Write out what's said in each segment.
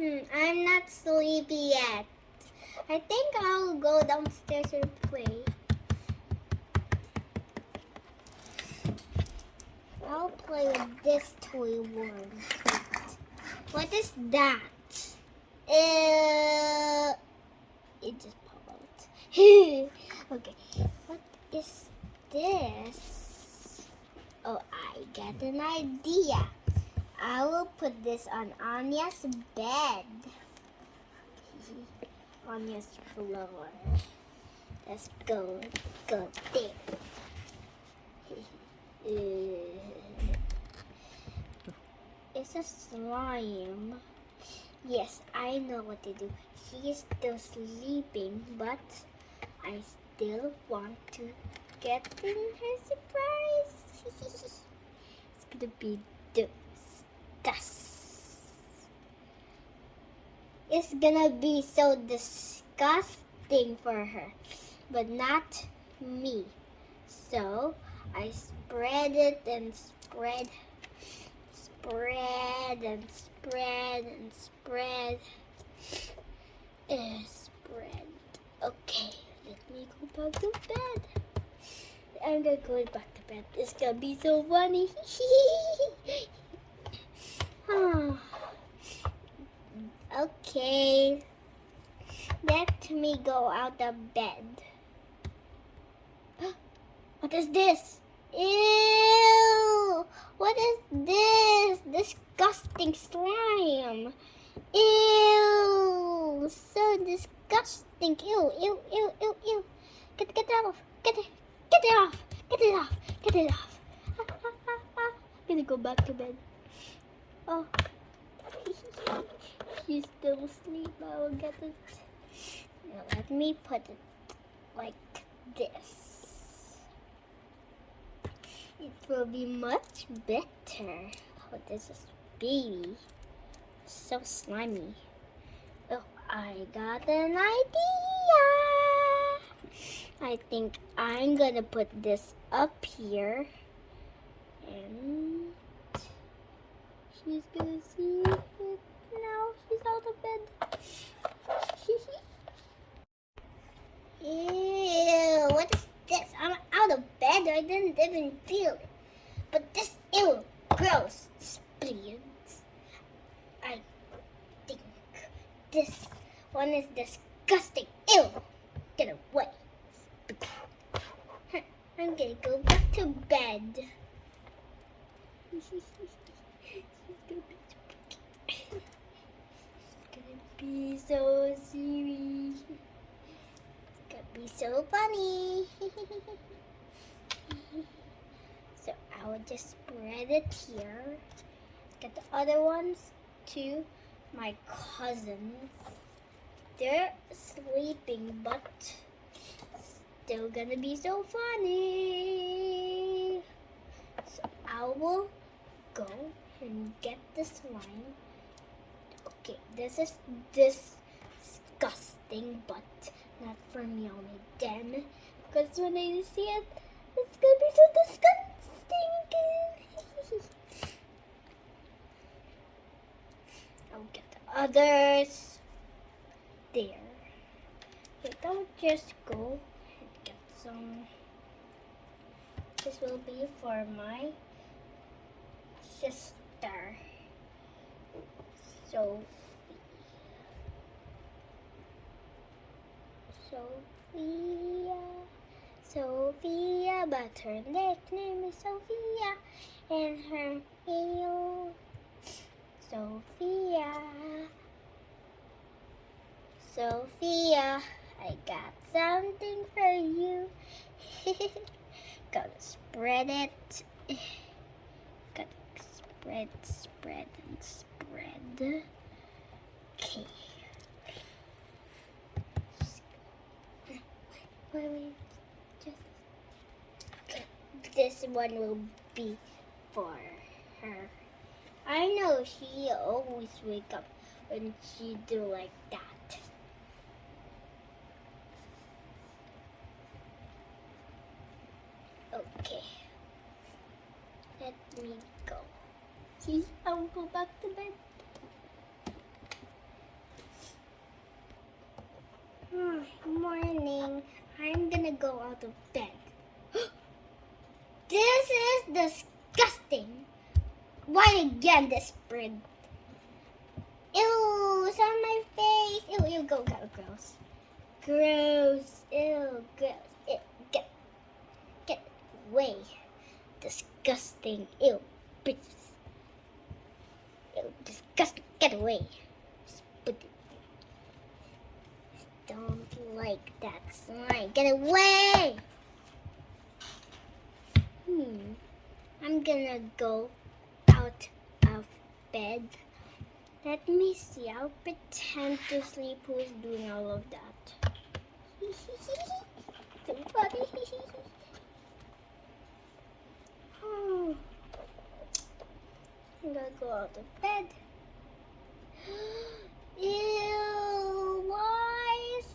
I'm not sleepy yet. I think I'll go downstairs and play. I'll play with this toy worm. What is that? It just popped out. Okay, what is this? Oh, I got an idea. I will put this on Anya's bed. Anya's floor. Let's go there. It's a slime. Yes, I know what to do. She is still sleeping, but I still want to get in her surprise. It's gonna be It's gonna be so disgusting for her, but not me. So I spread it and spread and spread and spread and spread. Okay, let me go back to bed. I'm gonna go back to bed. It's gonna be so funny. Okay, let me go out of bed. What is this? Ew! What is this? Disgusting slime. Ew! So disgusting. Ew, ew, ew, ew, ew. Get it off. Get it off. Get it off. Get it off. I'm gonna go back to bed. Oh. She's still asleep. I will get it. Now let me put it like this. It will be much better. Oh, this is baby. So slimy. Oh, I got an idea. I think I'm gonna put this up here. And she's gonna see it now. She's out of bed. Ew, what is this? I'm out of bed. I didn't even feel it. But this, ew, gross, splits. I think this one is disgusting. Ew, get away. I'm gonna go back to bed. She's gonna be so serious. It's gonna be so funny. So I will just spread it here. Get the other ones to my cousins. They're sleeping, but still gonna be so funny. So I will go and get the slime. Okay, this is disgusting, but not for me, only them. Because when I see it, it's gonna be so disgusting. I'll get the others there. But I'll just go and get some. This will be for my sister, Sophia, but her nickname is Sophia, and her name Sophia, I got something for you. Gotta spread it. Gotta spread and spread. Okay. Wait. Okay. This one will be for her. I know she always wake up when she do like that. Okay. Let me go. See, I will go back to bed. go out of bed. This is disgusting. Why again this bird? Ew, it's on my face. Ew, ew, go, gross. Gross, ew, gross. Ew, get away. Disgusting, ew, bitches. Ew, disgusting, get away. Spit it. Don't like that slime. Get away. I'm gonna go out of bed. Let me see. I'll pretend to sleep. Who's doing all of that? So funny. I'm gonna go out of bed. Ew! Why is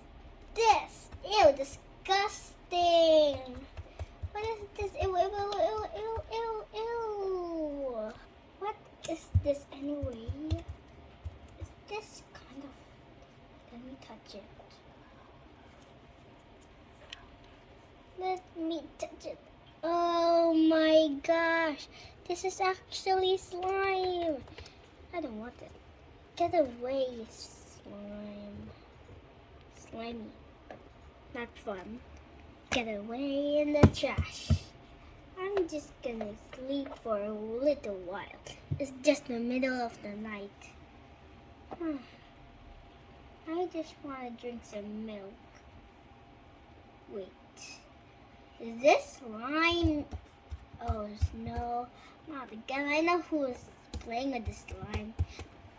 this? Ew! Disgusting! What is this? Ew! Ew! Ew! Ew! Ew! Ew! What is this anyway? Is this kind of? Let me touch it. Let me touch it. Oh my gosh! This is actually slime. I don't want it. Get away, slime. Slimy, but not fun. Get away in the trash. I'm just gonna sleep for a little while. It's just the middle of the night. I just want to drink some milk. Wait. Is this slime? Oh no, not again. I know who was playing with the slime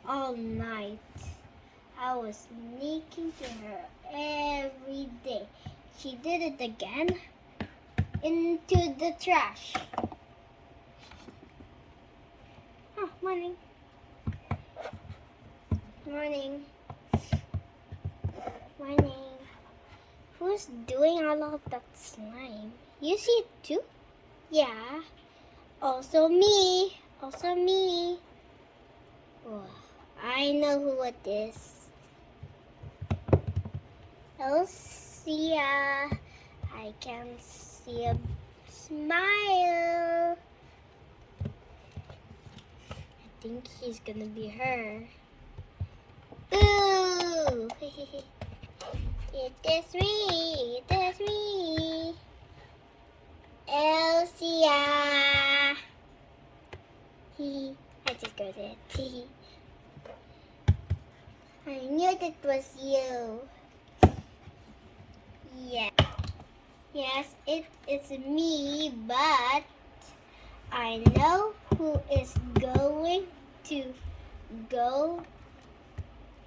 all night. I was sneaking to her every day. She did it again into the trash. Oh, morning. Morning. Morning. Who's doing all of that slime? You see it too? Yeah. Also me. Also me. Oh, I know who it is. Elsia. I can see a smile. I think he's gonna be her. Boo! It is me. It is me. Elsia. I just got it. I knew that was you. Yeah. Yes, it is me, but I know who is going to go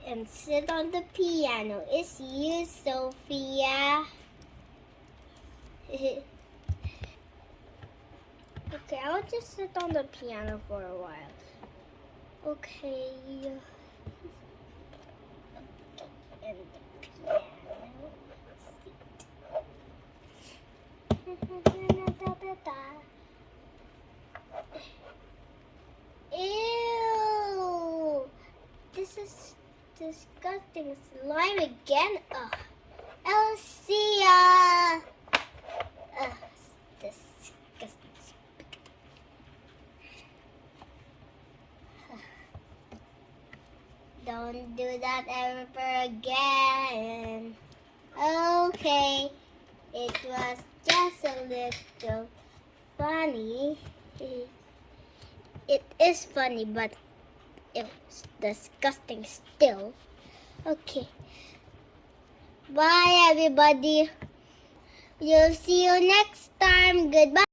and sit on the piano. It's you, Sophia. Okay, I'll just sit on the piano for a while. Okay. And the piano seat. Ew! This is disgusting slime again. Ugh. Elsia! Ugh, disgusting. Don't do that ever again. Okay, it was just a little funny. It is funny, but it's disgusting still. Okay. Bye, everybody. We'll see you next time. Goodbye.